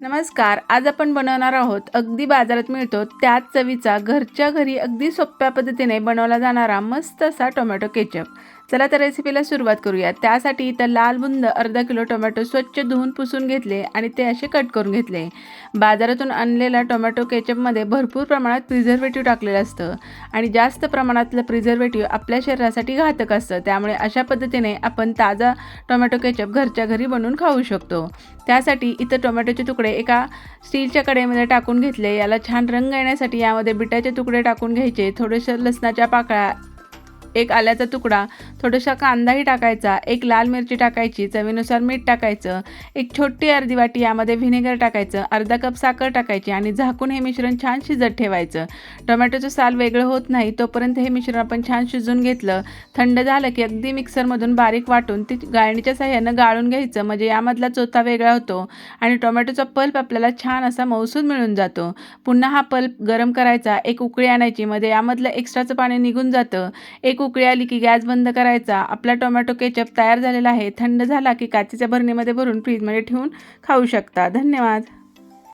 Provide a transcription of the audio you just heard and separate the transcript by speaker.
Speaker 1: नमस्कार. आज आपण बनवणार आहोत अगदी बाजारात मिळतो त्याच चवीचा घरच्या घरी अगदी सोप्या पद्धतीने बनवला जाणारा मस्त असा टोमॅटो केचप. चला तर रेसिपीला सुरुवात करूया. त्यासाठी इथं लाल बुंद अर्धा किलो टोमॅटो स्वच्छ धुवून पुसून घेतले आणि ते असे कट करून घेतले. बाजारातून आणलेल्या टोमॅटो केचपमध्ये भरपूर प्रमाणात प्रिझर्वेटिव्ह टाकलेलं असतं आणि जास्त प्रमाणातलं प्रिझर्वेटिव्ह आपल्या शरीरासाठी घातक असतं. त्यामुळे अशा पद्धतीने आपण ताजा टोमॅटो केचप घरच्या घरी बनवून खाऊ शकतो. त्यासाठी इथं टोमॅटोचे तुकडे एका स्टीलच्या कढईमध्ये टाकून घेतले. याला छान रंग येण्यासाठी यामध्ये बिटाचे तुकडे टाकून घ्यायचे. थोडेसे लसणाच्या पाकळ्या, एक आल्याचा तुकडा, थोडासा कांदाही टाकायचा, एक लाल मिरची टाकायची, चवीनुसार मीठ टाकायचं, एक छोटी अर्धी वाटी यामध्ये व्हिनेगर टाकायचं, अर्धा कप साखर टाकायची आणि झाकून हे मिश्रण छान शिजत ठेवायचं. टोमॅटोचं साल वेगळं होत नाही तोपर्यंत हे मिश्रण आपण छान शिजून घेतलं. थंड झालं की अगदी मिक्सरमधून बारीक वाटून ती गाळणीच्या साहाय्यानं गाळून घ्यायचं, म्हणजे यामधला चोथा वेगळा होतो आणि टोमॅटोचा पल्प आपल्याला छान असा मऊसूद मिळून जातो. पुन्हा हा पल्प गरम करायचा, एक उकळी आणायची, म्हणजे यामधलं एक्स्ट्राचं पाणी निघून जातं. एक उकळी आली की गॅस बंद करायचा. आपला टोमॅटो केचप तयार झालेला आहे. थंड झाला की काचेच्या भरणीमध्ये भरून फ्रीजमध्ये ठेवून खाऊ शकता. धन्यवाद.